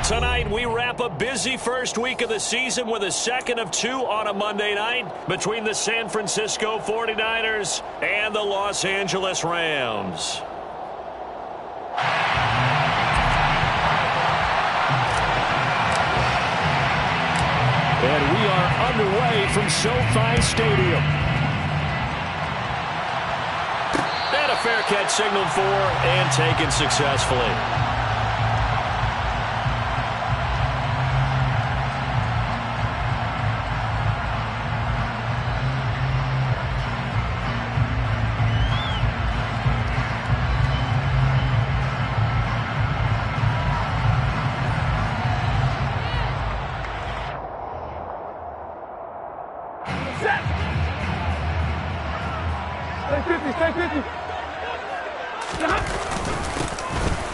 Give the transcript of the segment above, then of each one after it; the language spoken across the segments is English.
Tonight, we wrap a busy first week of the season with a second of two on a Monday night between the San Francisco 49ers and the Los Angeles Rams. And we are underway from SoFi Stadium. And a fair catch signaled for and taken successfully.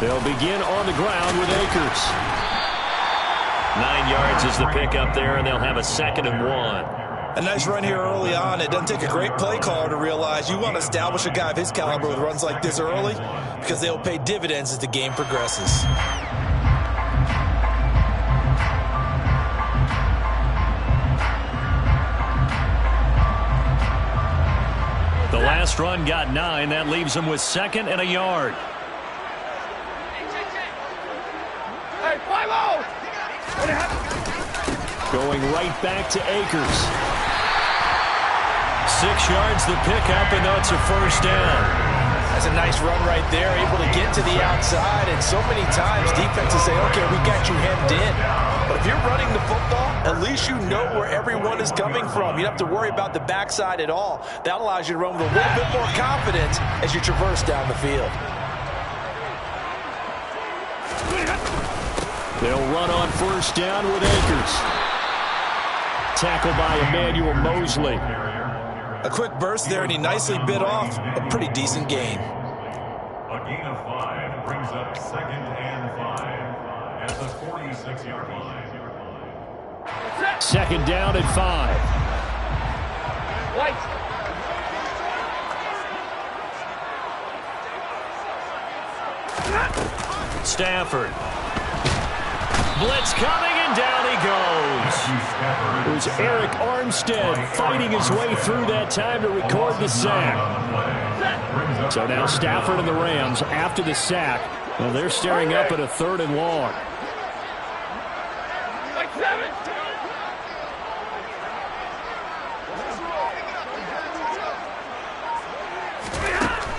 They'll begin on the ground with Akers. 9 yards is the pickup there, and they'll have a 2nd and 1. A nice run here early on. It doesn't take a great play caller to realize you want to establish a guy of his caliber with runs like this early because they'll pay dividends as the game progresses. The last run got 9. That leaves them with 2nd and a yard. Going right back to Akers. 6 yards the pickup, and that's a first down. That's a nice run right there, able to get to the outside, and so many times defenses say, okay, we got you hemmed in. But if you're running the football, at least you know where everyone is coming from. You don't have to worry about the backside at all. That allows you to run with a little bit more confidence as you traverse down the field. They'll run on first down with Akers. Tackled by Emmanuel Mosley. A quick burst there, and he nicely bit off a pretty decent gain. A gain of 5 brings up 2nd and 5 at the 46-yard line. 2nd down and 5. Stafford. Blitz coming, and down he goes. It was Eric Armstead fighting his way through that time to record the sack. So now Stafford and the Rams after the sack. Well, they're staring up at a 3rd and long.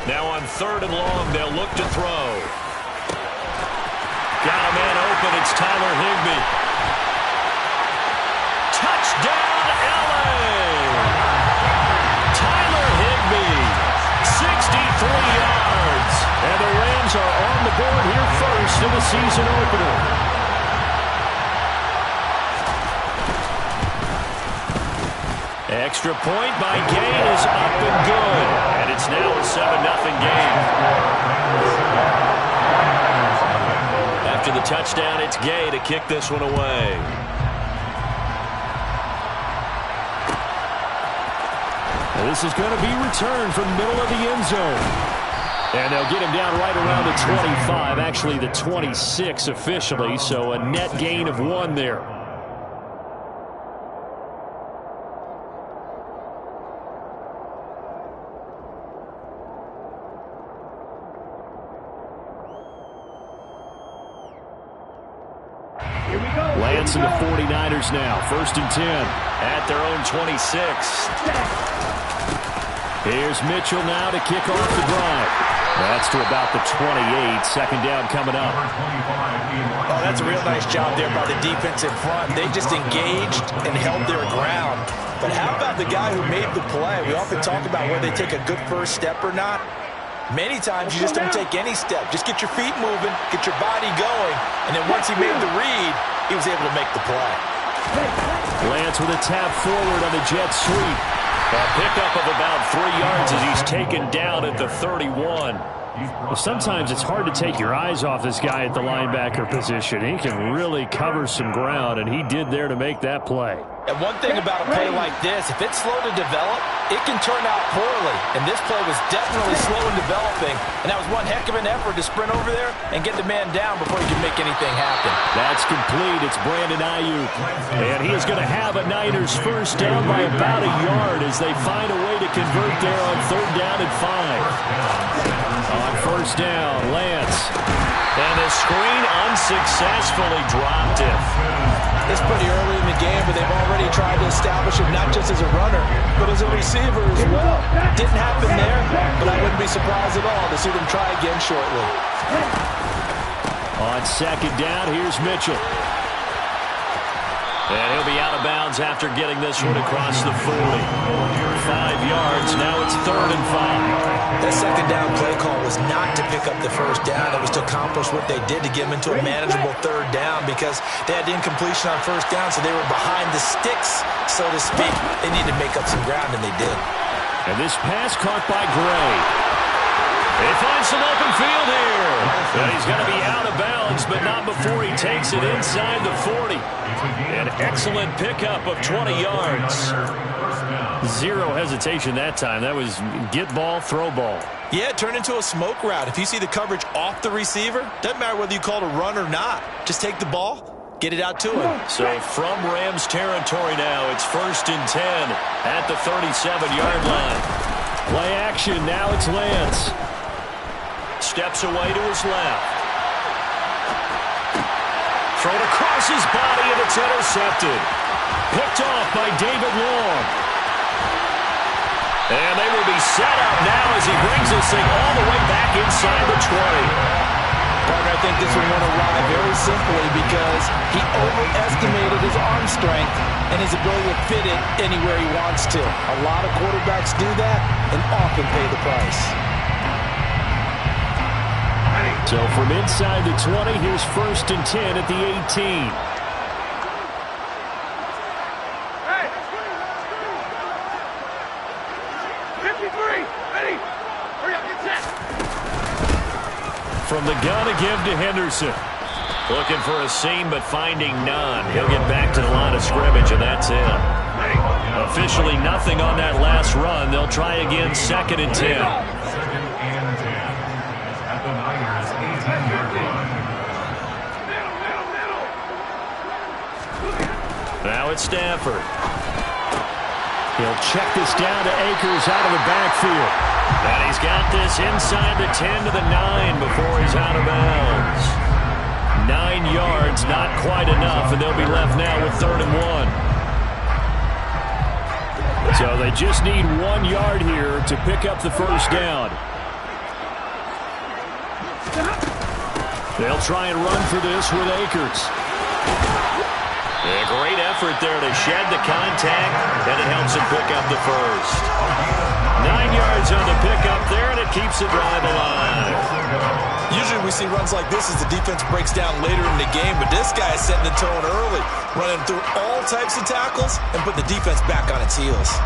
Now on 3rd and long, they'll look to throw. Got a man open. It's Tyler Higbee. Touchdown, LA! Tyler Higbee, 63 yards. And the Rams are on the board here first in the season opener. Extra point by Gain is up and good. And it's now a 7-0 game. After the touchdown, it's Gay to kick this one away. Now this is going to be returned from the middle of the end zone. And they'll get him down right around the 25, actually the 26 officially, so a net gain of 1 there. Lance and the 49ers now. 1st and 10. At their own 26. Here's Mitchell now to kick off the drive. That's to about the 28. 2nd down coming up. Oh, that's a real nice job there by the defense in front. They just engaged and held their ground. But how about the guy who made the play? We often talk about whether they take a good first step or not. Many times you just don't take any step. Just get your feet moving, get your body going, and then once he made the read, he was able to make the play. Lance with a tap forward on the jet sweep. A pickup of about 3 yards as he's taken down at the 31. Well, sometimes it's hard to take your eyes off this guy at the linebacker position. He can really cover some ground, and he did there to make that play. And one thing about a play like this, if it's slow to develop, it can turn out poorly. And this play was definitely slow in developing. And that was one heck of an effort to sprint over there and get the man down before he can make anything happen. That's complete. It's Brandon Ayuk. And he is going to have a Niners first down by about a yard as they find a way to convert there on 3rd down and 5. On 1st down, Lance. And the screen unsuccessfully dropped it. It's pretty early in the game, but they've already tried to establish him not just as a runner, but as a receiver as well. Didn't happen there, but I wouldn't be surprised at all to see them try again shortly. On 2nd down, here's Mitchell. And he'll be out of bounds after getting this one across the 40. 5 yards, now it's 3rd and 5. That 2nd down play call was not to pick up the 1st down. It was to accomplish what they did to get them into a manageable 3rd down because they had incompletion on 1st down, so they were behind the sticks, so to speak. They needed to make up some ground, and they did. And this pass caught by Gray. He finds some open field here. And he's going to be out of bounds, but not before he takes it inside the 40. An excellent pickup of 20 yards. Zero hesitation that time. That was get ball, throw ball. Yeah, it turned into a smoke route. If you see the coverage off the receiver, doesn't matter whether you call it a run or not. Just take the ball, get it out to him. So from Rams territory now, it's 1st and 10 at the 37-yard line. Play action, now it's Lance. Steps away to his left. Thrown across his body, and it's intercepted. Picked off by David Long. And they will be set up now as he brings this thing all the way back inside the 20. Partner, I think this one went awry very simply because he overestimated his arm strength and his ability to fit it anywhere he wants to. A lot of quarterbacks do that and often pay the price. So from inside the 20, here's 1st and 10 at the 18. From the gun to give to Henderson. Looking for a seam, but finding none. He'll get back to the line of scrimmage, and that's it. Officially nothing on that last run. They'll try again, 2nd and 10. At the Niners' 18-yard line. Now it's Stafford. He'll check this down to Akers out of the backfield. And he's got this inside the 10 to the 9 before he's out of bounds. 9 yards, not quite enough, and they'll be left now with 3rd and 1. So they just need 1 yard here to pick up the 1st down. They'll try and run for this with Akers. A great effort there to shed the contact, and it helps him pick up the 1st. 9 yards on the pickup there, and it keeps the drive alive. Usually we see runs like this as the defense breaks down later in the game, but this guy is setting the tone early, running through all types of tackles and put the defense back on its heels.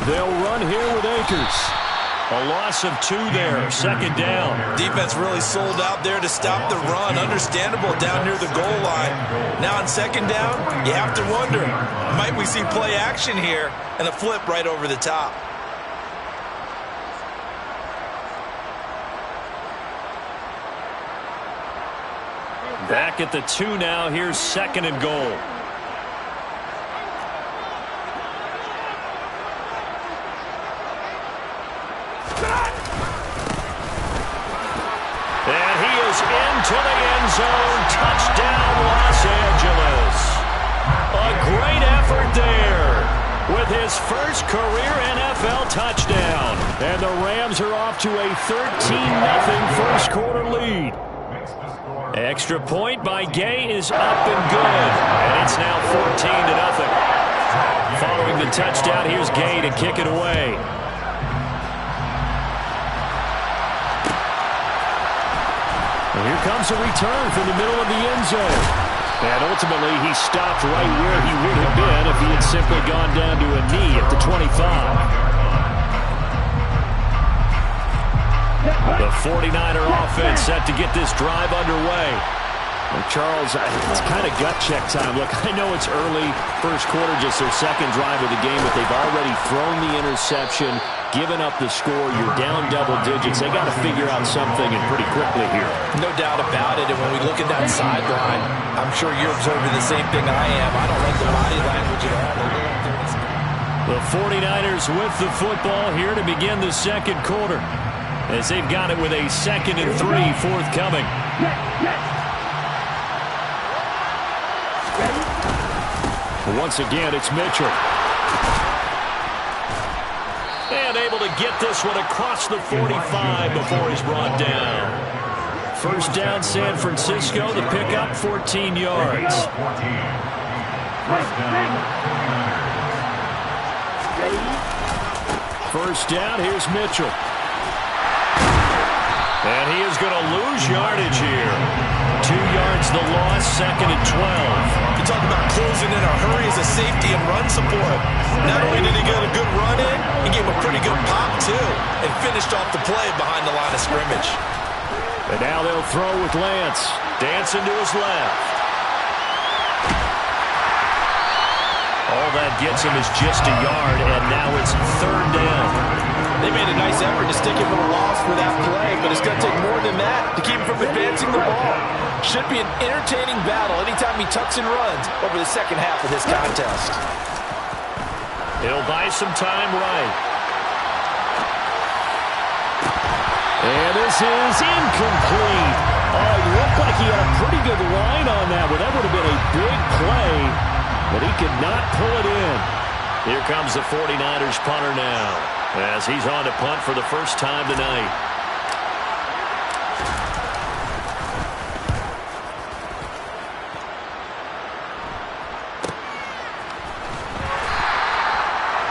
They'll run here with Akers. A loss of 2 there, 2nd down. Defense really sold out there to stop the run. Understandable down near the goal line. Now on 2nd down, you have to wonder, might we see play action here and a flip right over the top? Back at the 2 now, here's 2nd and goal. And he is into the end zone. Touchdown, Los Angeles. A great effort there with his first career NFL touchdown. And the Rams are off to a 13-0 first quarter lead. Extra point by Gay is up and good. And it's now 14-0. Following the touchdown, here's Gay to kick it away. And here comes a return from the middle of the end zone. And ultimately, he stopped right where he would have been if he had simply gone down to a knee at the 25. The 49er offense set to get this drive underway. And Charles, it's kind of gut check time. Look, I know it's early, first quarter, just their second drive of the game, but they've already thrown the interception, given up the score. You're down double digits. They got to figure out something, and pretty quickly here. No doubt about it. And when we look at that sideline, I'm sure you're observing the same thing I am. I don't like the body language at all. The 49ers with the football here to begin the second quarter, as they've got it with a 2nd and 3 forthcoming. Once again, it's Mitchell. And able to get this one across the 45 before he's brought down. First down, San Francisco. The pickup, 14 yards. First down, here's Mitchell. And he is going to lose yardage here. 2 yards the loss, 2nd and 12. You talk about closing in a hurry as a safety and run support. Not only did he get a good run in, he gave a pretty good pop too, and finished off the play behind the line of scrimmage. And now they'll throw with Lance. Dancing to his left. All that gets him is just a yard, and now it's 3rd down. They made a nice effort to stick him with a loss for that play, but it's going to take more than that to keep him from advancing the ball. Should be an entertaining battle anytime he tucks and runs over the second half of this contest. He'll buy some time right. And this is incomplete. Oh, it looked like he had a pretty good line on that, but that would have been a big play, but he could not pull it in. Here comes the 49ers punter now, as he's on to punt for the first time tonight.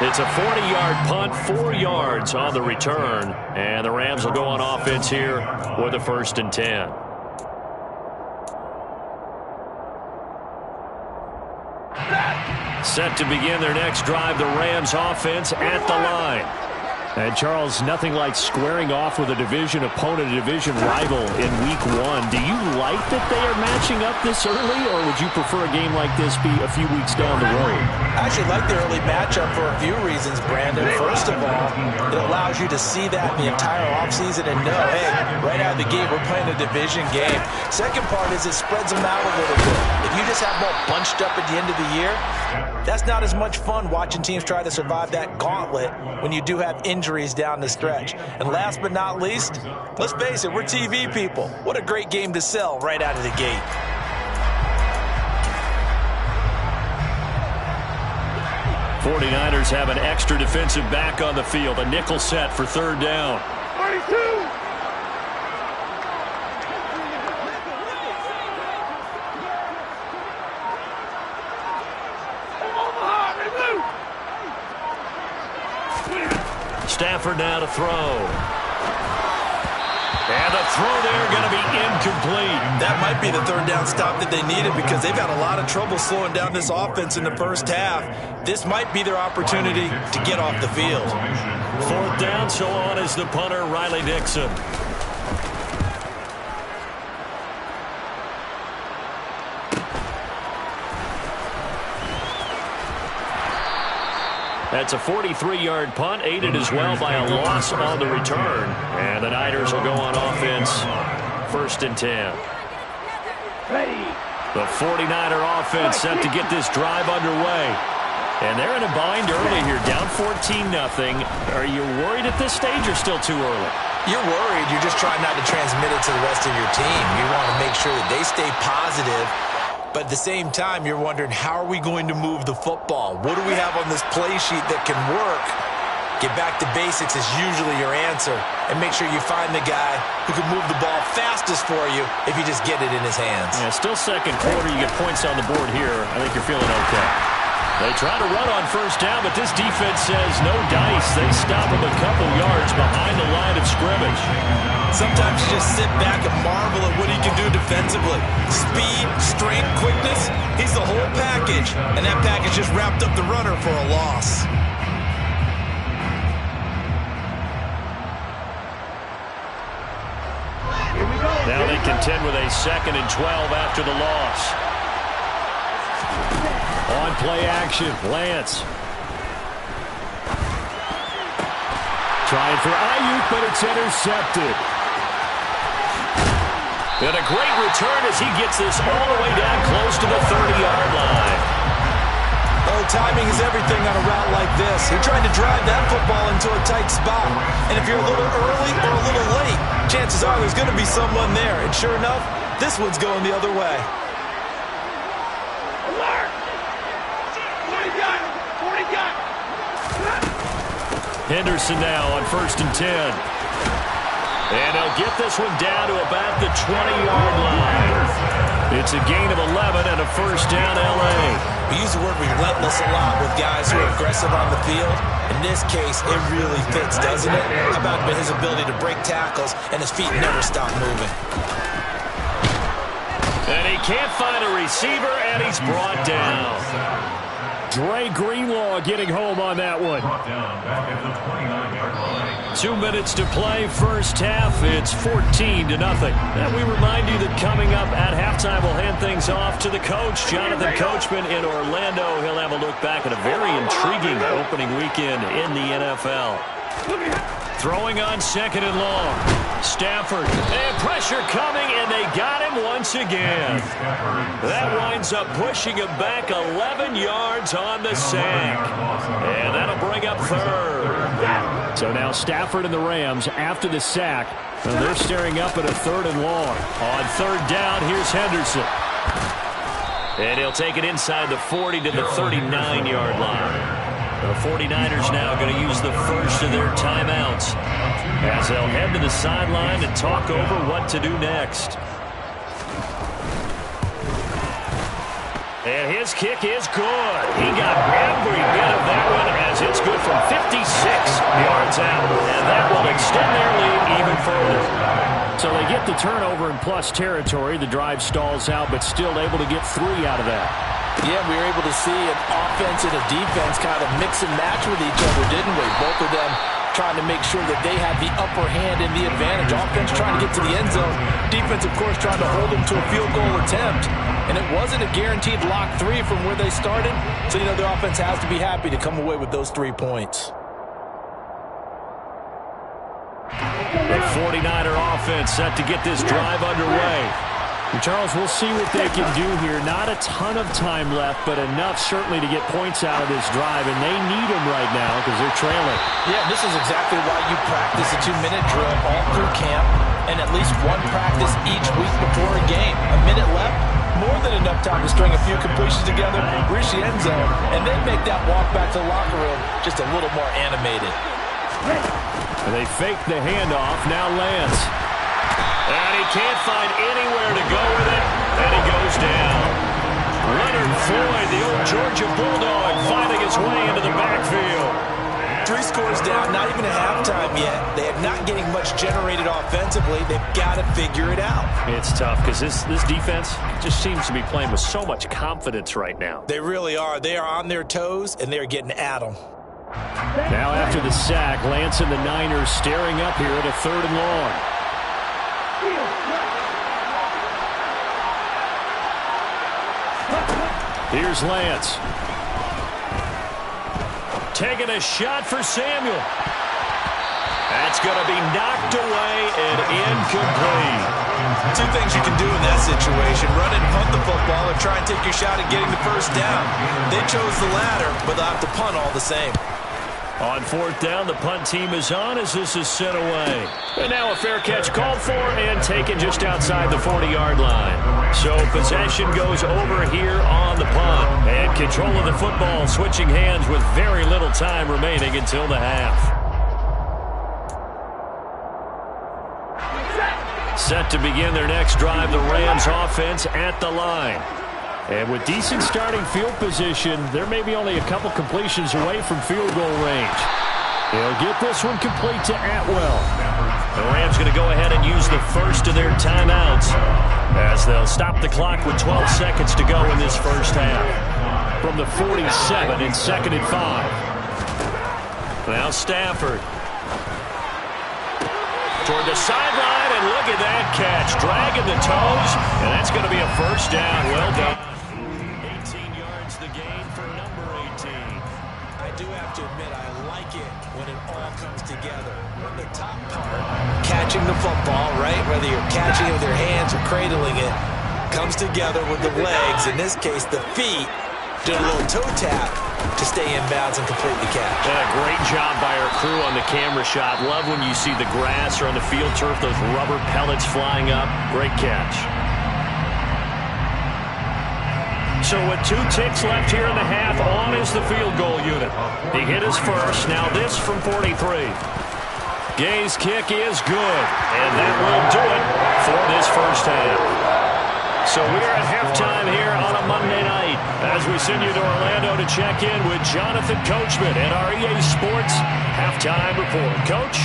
It's a 40-yard punt, 4 yards on the return, and the Rams will go on offense here with a 1st and 10. Set to begin their next drive, the Rams offense at the line. And Charles, nothing like squaring off with a division opponent, a division rival in week 1. Do you like that they are matching up this early, or would you prefer a game like this be a few weeks down the road? I actually like the early matchup for a few reasons, Brandon. First of all, it allows you to see that the entire offseason and know, hey, right out of the gate, we're playing a division game. Second part is it spreads them out a little bit. If you just have them all bunched up at the end of the year, that's not as much fun watching teams try to survive that gauntlet when you do have injuries down the stretch. And last but not least, let's face it, we're TV people. What a great game to sell right out of the gate. '49ers have an extra defensive back on the field. A nickel set for 3rd down. 42. Stafford now to throw. And the throw there going to be incomplete. That might be the 3rd down stop that they needed because they've had a lot of trouble slowing down this offense in the first half. This might be their opportunity to get off the field. 4th down, so on is the punter, Riley Dixon. That's a 43-yard punt, aided as well by a loss on the return. And the Niners will go on offense, 1st and 10. The 49er offense set to get this drive underway. And they're in a bind early here, down 14-0. Are you worried at this stage or still too early? You're worried. You're just trying not to transmit it to the rest of your team. You want to make sure that they stay positive. But at the same time, you're wondering, how are we going to move the football? What do we have on this play sheet that can work? Get back to basics is usually your answer. And make sure you find the guy who can move the ball fastest for you if you just get it in his hands. Yeah, still second quarter. You get points on the board here. I think you're feeling okay. They try to run on first down, but this defense says no dice. They stop him a couple yards behind the line of scrimmage. Sometimes you just sit back and marvel at what he can do defensively. Speed, strength, quickness, he's the whole package. And that package just wrapped up the runner for a loss. Now they contend with a 2nd and 12 after the loss. On play action, Lance. Trying for Ayuk, but it's intercepted. And a great return as he gets this all the way down close to the 30-yard line. Oh, timing is everything on a route like this. He tried to drive that football into a tight spot. And if you're a little early or a little late, chances are there's going to be someone there. And sure enough, this one's going the other way. Henderson now on 1st and 10. And he'll get this one down to about the 20-yard line. It's a gain of 11 and a first down, L.A. We use the word relentless a lot with guys who are aggressive on the field. In this case, it really fits, doesn't it? How about his ability to break tackles and his feet never stop moving? And he can't find a receiver, and he's brought down. Dre Greenlaw getting home on that one. 2 minutes to play, first half. It's 14-0. And we remind you that coming up at halftime, we'll hand things off to the coach, Jonathan Coachman in Orlando. He'll have a look back at a very intriguing opening weekend in the NFL. Throwing on 2nd and long. Stafford, and pressure coming, and they got him once again. That winds up pushing him back 11 yards on the sack. And that'll bring up 3rd. So now Stafford and the Rams after the sack. And they're staring up at a 3rd and long. On 3rd down, here's Henderson. And he'll take it inside the 40 to the 39-yard line. The 49ers now going to use the first of their timeouts as they'll head to the sideline and talk over what to do next. And his kick is good. He got every bit of that one as it's good from 56 yards out. And that will extend their lead even further. So they get the turnover in plus territory. The drive stalls out, but still able to get 3 out of that. Yeah, we were able to see an offense and a defense kind of mix and match with each other, didn't we? Both of them trying to make sure that they have the upper hand and the advantage. Offense trying to get to the end zone. Defense, of course, trying to hold them to a field goal attempt. And it wasn't a guaranteed lock 3 from where they started. So, you know, the offense has to be happy to come away with those 3 points. The 49er offense set to get this drive underway. And Charles, we'll see what they can do here. Not a ton of time left, but enough certainly to get points out of this drive, and they need them right now because they're trailing. Yeah, this is exactly why you practice a 2-minute drill all through camp and at least one practice each week before a game. A minute left, more than enough time to string a few completions together, reach the end zone, and then make that walk back to the locker room just a little more animated. And they fake the handoff. Now Lance. And he can't find anywhere to go with it, and he goes down. Leonard Floyd, the old Georgia Bulldog, finding his way into the backfield. 3 scores down, not even at halftime yet. They are not getting much generated offensively. They've got to figure it out. It's tough because this defense just seems to be playing with so much confidence right now. They really are. They are on their toes, and they're getting at them. Now after the sack, Lance and the Niners staring up here at a 3rd and long. Here's Lance. Taking a shot for Samuel. That's going to be knocked away and incomplete. 2 things you can do in that situation. Run and punt the football or try and take your shot at getting the first down. They chose the latter, but they'll have to punt all the same. On 4th down, the punt team is on as this is sent away. And now a fair catch called for and taken just outside the 40-yard line. So possession goes over here on the punt. And control of the football switching hands with very little time remaining until the half. Set to begin their next drive, the Rams offense at the line. And with decent starting field position, they're maybe only a couple completions away from field goal range. They'll get this one complete to Atwell. The Rams going to go ahead and use the first of their timeouts as they'll stop the clock with 12 seconds to go in this first half. From the 47 in 2nd and 5. Now Stafford. Toward the sideline, and look at that catch. Dragging the toes, and that's going to be a first down. Well done. 18 yards the gain for number 18. I do have to admit, I like it when it all comes together. When the top part, catching the football, right, whether you're catching it with your hands or cradling it, comes together with the legs, in this case the feet, do a little toe tap to stay in bounds and complete the catch. And a great job by our crew on the camera shot. Love when you see the grass or on the field turf, those rubber pellets flying up. Great catch. So with 2 ticks left here in the half, on is the field goal unit. He hit his first. Now this from 43. Gay's kick is good, and that will do it for this first half. So we're at halftime here on a Monday night as we send you to Orlando to check in with Jonathan Coachman at our EA Sports Halftime Report. Coach?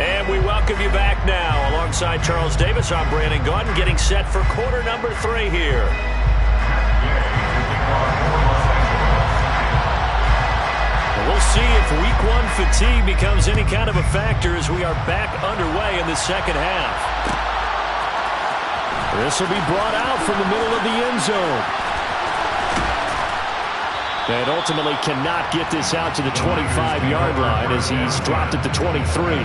And we welcome you back now. Alongside Charles Davis, I'm Brandon Gaudin, getting set for quarter number 3 here. We'll see if week 1 fatigue becomes any kind of a factor as we are back underway in the second half. This will be brought out from the middle of the end zone. And ultimately cannot get this out to the 25-yard line as he's dropped at the 23.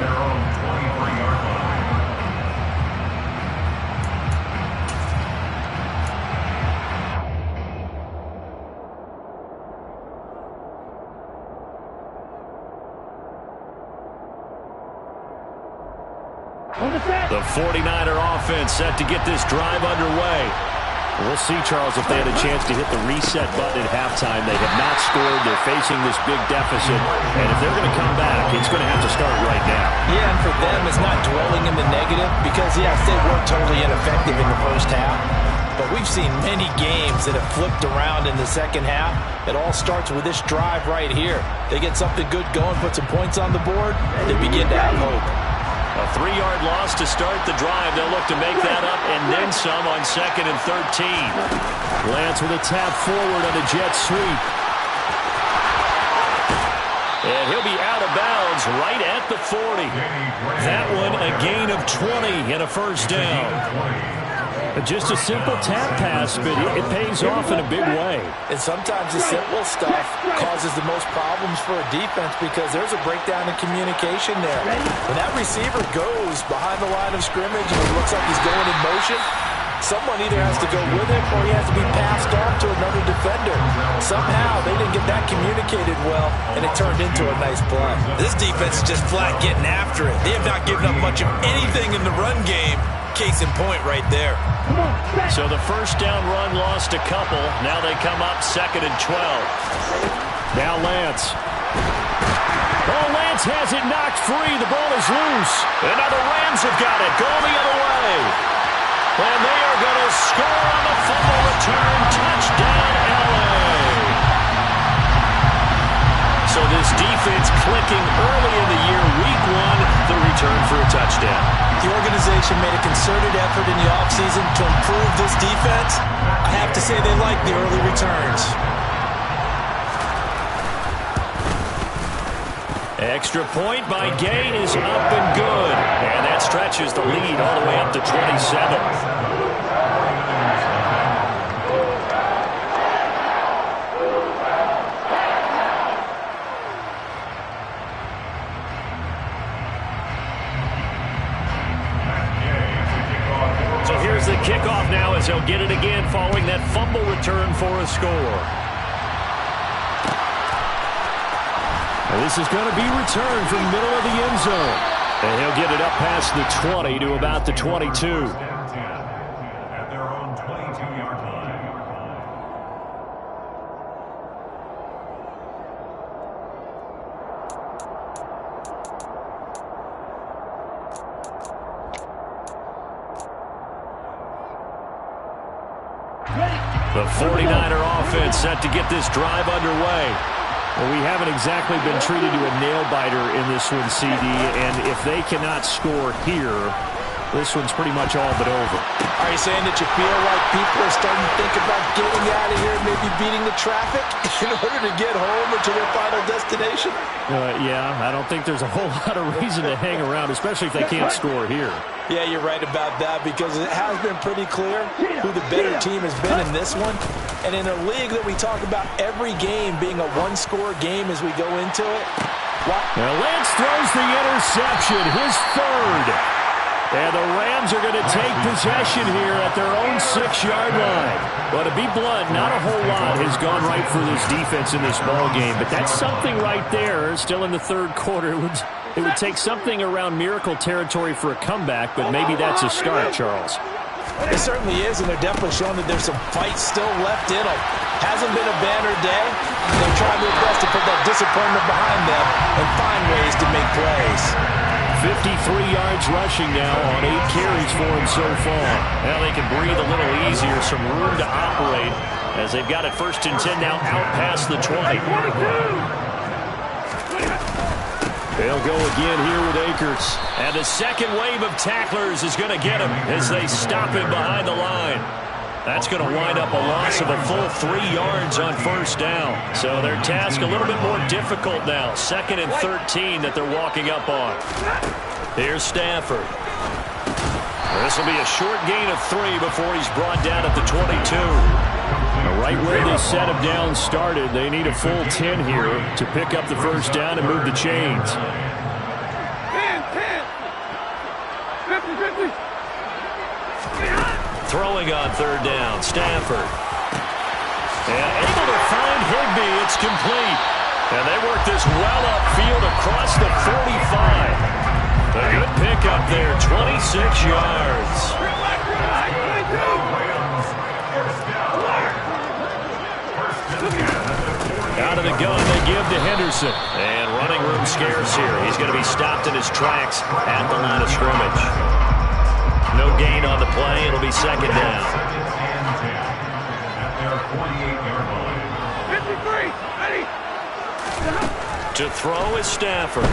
The 49er offense set to get this drive underway. We'll see, Charles, if they had a chance to hit the reset button at halftime. They have not scored. They're facing this big deficit. And if they're going to come back, it's going to have to start right now. Yeah, and for them, it's not dwelling in the negative because, yes, they were totally ineffective in the first half. But we've seen many games that have flipped around in the second half. It all starts with this drive right here. They get something good going, put some points on the board, they begin to have hope. A 3-yard loss to start the drive. They'll look to make that up and then some on 2nd and 13. Lance with a tap forward on a jet sweep. And he'll be out of bounds right at the 40. That one a gain of 20 and a first down. Just a simple tap pass, but it pays off in a big way. And sometimes the simple stuff causes the most problems for a defense because there's a breakdown in communication there. When that receiver goes behind the line of scrimmage and it looks like he's going in motion, someone either has to go with him or he has to be passed off to another defender. Somehow they didn't get that communicated well, and it turned into a nice play. This defense is just flat getting after it. They have not given up much of anything in the run game. Case in point right there. So the first down run lost a couple. Now they come up 2nd and 12. Now Lance. Oh, Lance has it knocked free. The ball is loose. And now the Rams have got it. Going the other way. And they are going to score on the fumble return. Touchdown, LA. So this defense clicking early in the year. Week 1, the return for a touchdown. The organization made a concerted effort in the offseason to improve this defense. I have to say they like the early returns. Extra point by Gay is up and good. And that stretches the lead all the way up to 27. The kickoff now as he'll get it again following that fumble return for a score. This is going to be returned from middle of the end zone. And he'll get it up past the 20 to about the 22. At their own 22-yard line. The 49er offense set to get this drive underway. Well, we haven't exactly been treated to a nail-biter in this one, CD, and if they cannot score here, this one's pretty much all but over. Are you saying that you feel like people are starting to think about getting out of here, maybe beating the traffic in order to get home or to their final destination? Yeah, I don't think there's a whole lot of reason to hang around, especially if they can't score here. Yeah, you're right about that because it has been pretty clear who the better team has been in this one. And in a league that we talk about every game being a one-score game as we go into it. Now Lance throws the interception, his third. And the Rams are going to take possession here at their own 6-yard line. But to be blunt, not a whole lot has gone right for this defense in this ball game. But that's something right there. Still in the third quarter. It would take something around miracle territory for a comeback, but maybe that's a start, Charles. It certainly is, and they're definitely showing that there's some fight still left in them. Hasn't been a banner day. They're trying their best to put that disappointment behind them and find ways to make plays. 53 yards rushing now on 8 carries for him so far. Now they can breathe a little easier, some room to operate as they've got it 1st and 10 now out past the 20. They'll go again here with Akers. And the second wave of tacklers is going to get him as they stop him behind the line. That's going to wind up a loss of a full 3 yards on 1st down. So their task a little bit more difficult now. 2nd and 13 that they're walking up on. Here's Stafford. This will be a short gain of 3 before he's brought down at the 22. Right where they set him down started, they need a full 10 here to pick up the 1st down and move the chains. 10, 50. Throwing on 3rd down, Stafford. And able to find Higbee, it's complete. And they work this well upfield across the 45. A good pickup there, 26 yards. Out of the gun, they give to Henderson. And running room scarce here. He's going to be stopped in his tracks at the line of scrimmage. No gain on the play. It'll be 2nd down. To throw is Stafford.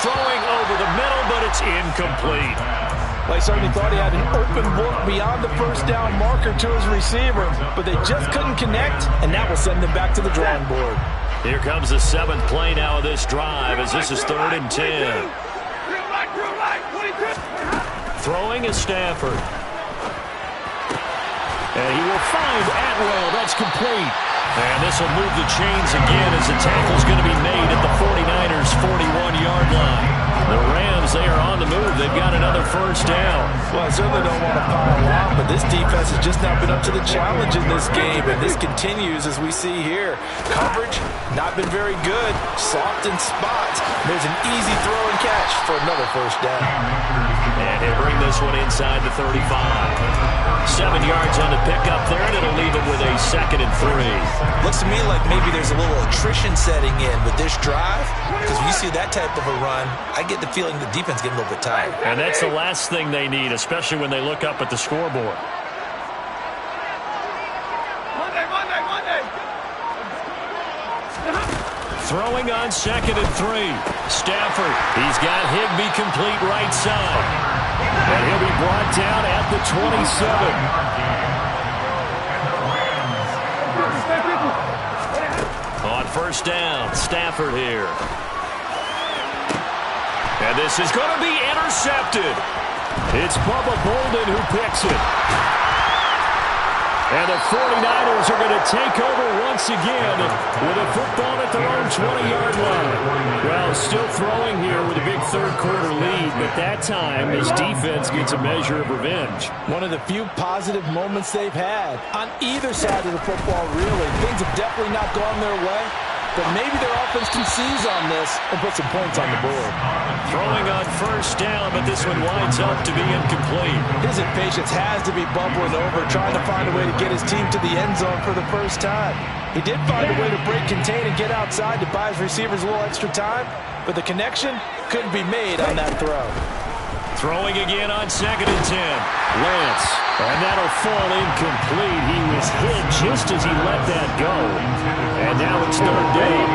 Throwing over the middle, but it's incomplete. Well, he certainly thought he had an open book beyond the 1st down marker to his receiver, but they just couldn't connect, and that will send them back to the drawing board. Here comes the 7th play now of this drive as this is 3rd and 10. Throwing is Stafford. And he will find Atwell. That's complete. And this will move the chains again as the tackle's going to be made at the 49ers' 41-yard line. The Rams, they are on the move. They've got another 1st down. Well, I certainly don't want to pile on, but this defense has just not been up to the challenge in this game, and this continues as we see here. Coverage, not been very good. Soft in spots. There's an easy throw and catch for another 1st down. And he'll bring this one inside the 35. 7 yards on the pickup there, and it'll leave him with a 2nd and 3. Looks to me like maybe there's a little attrition setting in with this drive, because when you see that type of a run, I get the feeling the defense getting a little bit tired. And that's the last thing they need, especially when they look up at the scoreboard. Monday. Throwing on 2nd and 3. Stafford, he's got Higbee complete right side. And he'll be brought down at the 27. On 1st down, Stafford here. And this is going to be intercepted. It's Bubba Bolden who picks it. And the 49ers are going to take over once again with a football at their own 20-yard line. Well, still throwing here with a big third-quarter lead, but that time his defense gets a measure of revenge. One of the few positive moments they've had on either side of the football, really. Things have definitely not gone their way, but maybe their offense can seize on this and put some points on the board. Throwing on first down, but this one winds up to be incomplete. His impatience has to be bubbling over, trying to find a way to get his team to the end zone for the first time. He did find a way to break, contain, and get outside to buy his receivers a little extra time, but the connection couldn't be made on that throw. Throwing again on 2nd and 10. Lance, and that'll fall incomplete. He was hit just as he let that go. And now it's 3rd down.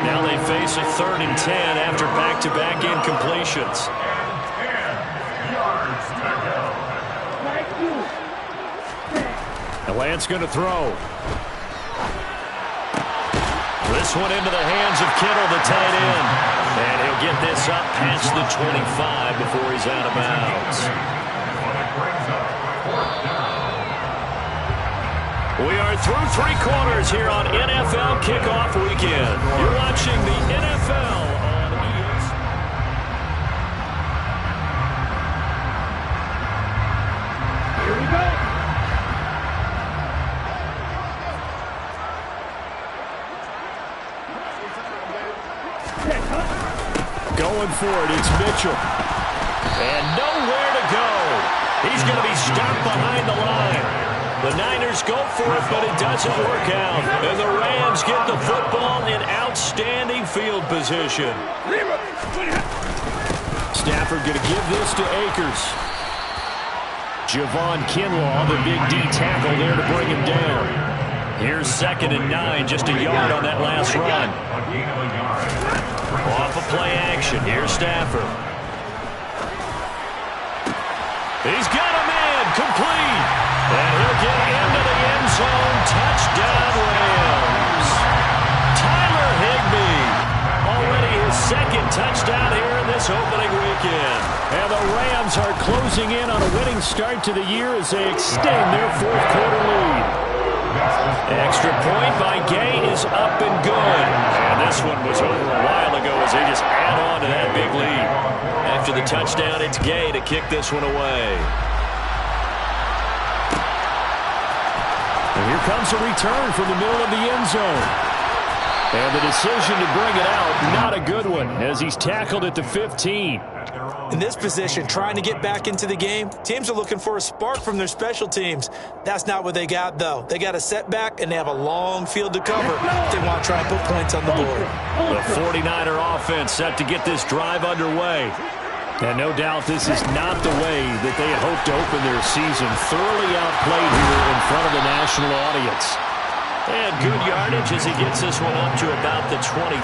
Now they face a 3rd and 10 after back-to-back incompletions. And Lance going to throw. This one into the hands of Kittle, the tight end. And he'll get this up past the 25 before he's out of bounds. We are through 3 quarters here on NFL Kickoff Weekend. You're watching the NFL on ESPN. Here we go. Going for it, it's Mitchell. And nowhere to go. He's going to be stopped behind the line. The Niners go for it, but it doesn't work out. And the Rams get the football in outstanding field position. Stafford going to give this to Akers. Javon Kinlaw, the big D tackle there to bring him down. Here's 2nd and 9, just a yard on that last run. Off of play action. Here's Stafford. He's got a man. Complete. And he'll get into the end zone. Touchdown, Rams. Tyler Higbee. Already his 2nd touchdown here in this opening weekend. And the Rams are closing in on a winning start to the year as they extend their 4th quarter lead. Extra point by Gay is up and good. And this one was over a while ago as they just add on to that big lead. After the touchdown, it's Gay to kick this one away. And here comes a return from the middle of the end zone. And the decision to bring it out, not a good one, as he's tackled at the 15. In this position, trying to get back into the game, teams are looking for a spark from their special teams. That's not what they got, though. They got a setback, and they have a long field to cover if they want to try and put points on the board. The 49er offense set to get this drive underway. And no doubt this is not the way that they had hoped to open their season. Thoroughly outplayed here in front of the national audience. And good yardage as he gets this one up to about the 23.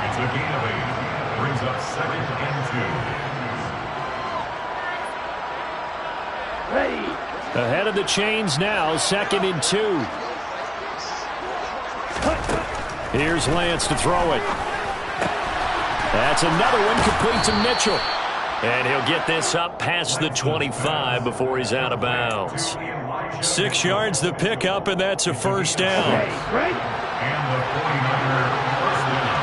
It's a gain of 8. Brings up 2nd and 2. Ready. Ahead of the chains now, 2nd and 2. Here's Lance to throw it. That's another one complete to Mitchell. And he'll get this up past the 25 before he's out of bounds. 6 yards the pickup, and that's a first down. Right. And the 49er first down.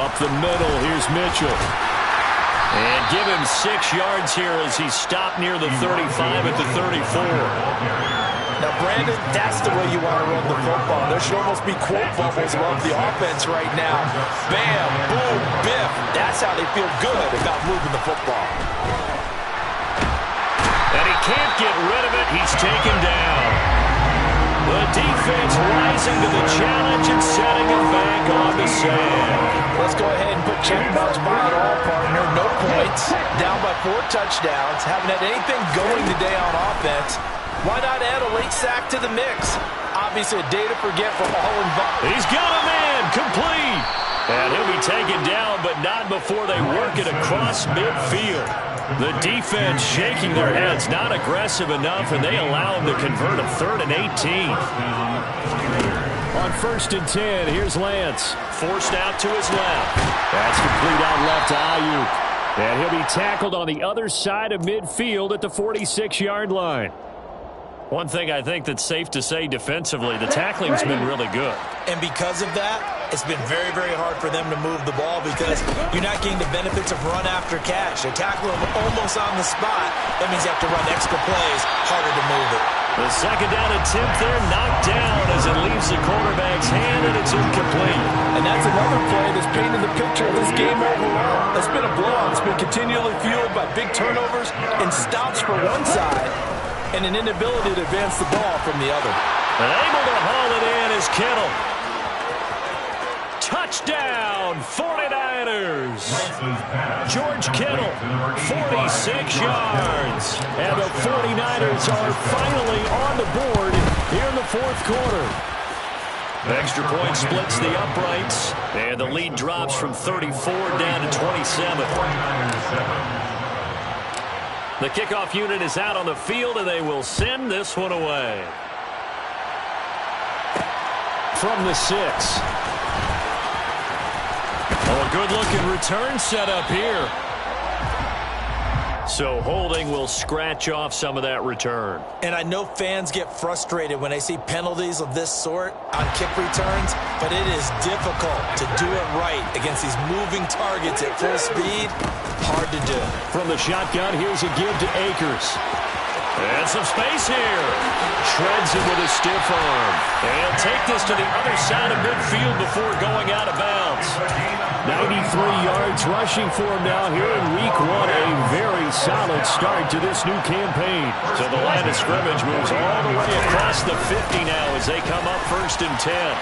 Up the middle, here's Mitchell. And give him 6 yards here as he's stopped near the 35 at the 34. Now, Brandon, that's the way you want to run the football. There should almost be quote bubbles above the offense right now. Bam, boom, biff. That's how they feel good about moving the football. And he can't get rid of it. He's taken down. The defense rising to the challenge and setting him back on the sand. Let's go ahead and put check marks by it all, partner. No points. Down by 4 touchdowns. Haven't had anything going today on offense. Why not add a late sack to the mix? Obviously a day to forget for all involved. He's got a man. Complete. And he'll be taken down, but not before they work it across midfield. The defense shaking their heads, not aggressive enough, and they allow him to convert a 3rd and 18. On 1st and 10, here's Lance. Forced out to his left. That's complete out left to Ayuk. And he'll be tackled on the other side of midfield at the 46-yard line. One thing I think that's safe to say defensively, the tackling's been really good. And because of that, it's been very, very hard for them to move the ball because you're not getting the benefits of run after catch. They tackle them almost on the spot. That means you have to run extra plays, harder to move it. The second down attempt there knocked down as it leaves the quarterback's hand, and it's incomplete. And that's another play that's painted the picture of this game overall. It's been a blowout. It's been continually fueled by big turnovers and stops for one side and an inability to advance the ball from the other. And able to haul it in is Kittle. Touchdown, 49ers. George Kittle, 46 yards. And the 49ers are finally on the board here in the fourth quarter. Extra point splits the uprights, and the lead drops from 34 down to 27. The kickoff unit is out on the field, and they will send this one away. From the 6. Oh, a good-looking return set up here. So holding will scratch off some of that return. And I know fans get frustrated when they see penalties of this sort on kick returns, but it is difficult to do it right against these moving targets at full speed. Hard to do. From the shotgun, here's a give to Akers. And some space here. Shreds it with a stiff arm. And he'll take this to the other side of midfield before going out of bounds. 93 yards rushing for him now here in week 1. A very solid start to this new campaign. So the line of scrimmage moves all the way across the 50 now as they come up 1st and 10.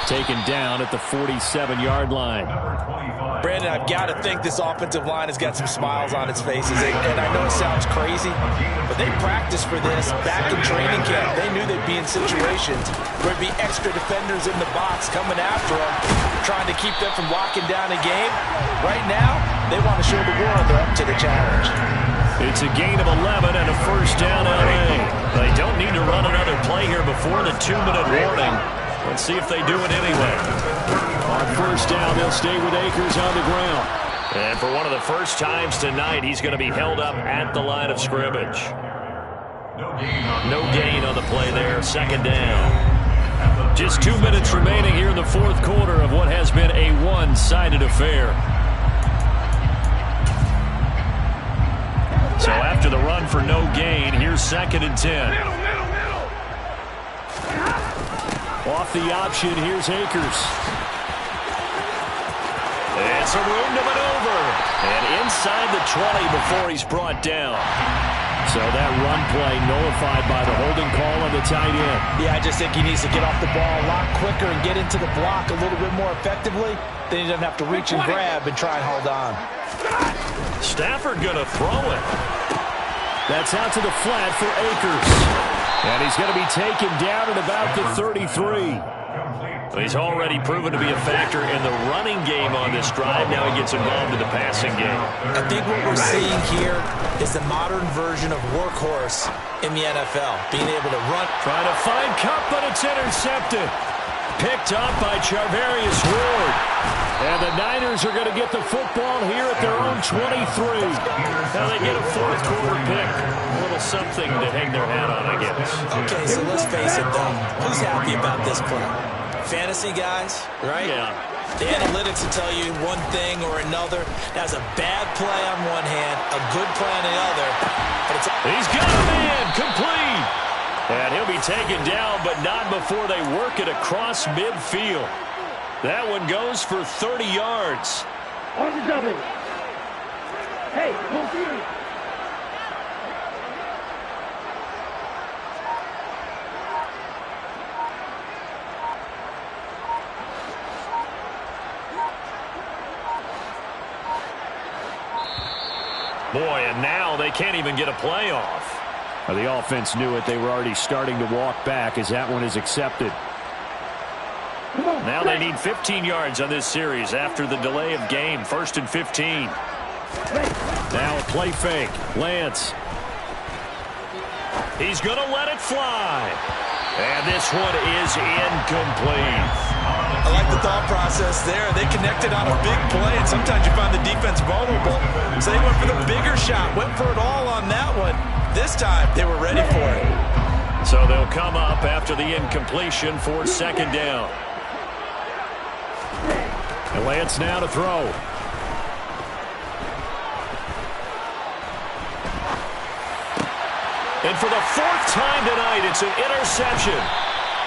Taken down at the 47-yard line. Brandon, I've got to think this offensive line has got some smiles on its faces. And I know it sounds crazy, but they practiced for this back in training camp. They knew they'd be in situations where there'd be extra defenders in the box coming after them, trying to keep them from locking down a game. Right now, they want to show the world they're up to the challenge. It's a gain of 11 and a first down L.A. They don't need to run another play here before the 2-minute warning. Let's see if they do it anyway. On first down, they'll stay with Akers on the ground. And for one of the first times tonight, he's going to be held up at the line of scrimmage. No gain on the play there. Second down. Just 2 minutes remaining here in the fourth quarter of what has been a one-sided affair. So after the run for no gain, here's 2nd and 10. Off the option, here's Akers. It's a room to maneuver. And inside the 20 before he's brought down. So that run play nullified by the holding call on the tight end. Yeah, I just think he needs to get off the ball a lot quicker and get into the block a little bit more effectively. Then he doesn't have to reach and grab and try and hold on. Stafford going to throw it. That's out to the flat for Akers. And he's going to be taken down at about the 33. He's already proven to be a factor in the running game on this drive. Now he gets involved in the passing game. I think what we're seeing here is the modern version of workhorse in the NFL. Being able to run. Trying to find Kupp, but it's intercepted. Picked up by Charvarius Ward. And the Niners are going to get the football here at their own 23. Now they get a fourth quarter pick. A little something to hang their hat on, I guess. Okay, so let's face it, though. Who's happy about this play? Fantasy guys, right? Yeah. The analytics will tell you one thing or another. That's a bad play on one hand, a good play on the other. But it's He's got him in, complete. And he'll be taken down, but not before they work it across midfield. That one goes for 30 yards. On the double. Hey, go through. Boy, and now they can't even get a play off. Well, the offense knew it. They were already starting to walk back as that one is accepted. Now they need 15 yards on this series after the delay of game. 1st and 15. Now a play fake. Lance. He's going to let it fly. And this one is incomplete. I like the thought process there. They connected on a big play, and sometimes you find the defense vulnerable. So they went for the bigger shot, went for it all on that one. This time, they were ready for it. So they'll come up after the incompletion for 2nd down. And Lance now to throw. And for the fourth time tonight, it's an interception.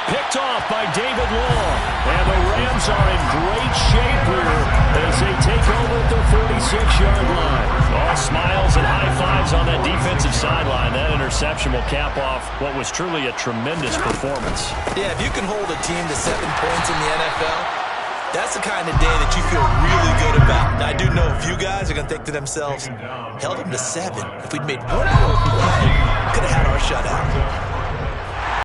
Picked off by David Long. And the Rams are in great shape here as they take over at their 46-yard line. All smiles and high fives on that defensive sideline. That interception will cap off what was truly a tremendous performance. Yeah, if you can hold a team to 7 points in the NFL, that's the kind of day that you feel really good about. Now, I do know a few guys are going to think to themselves, held them to 7. If we'd made one more play, could have had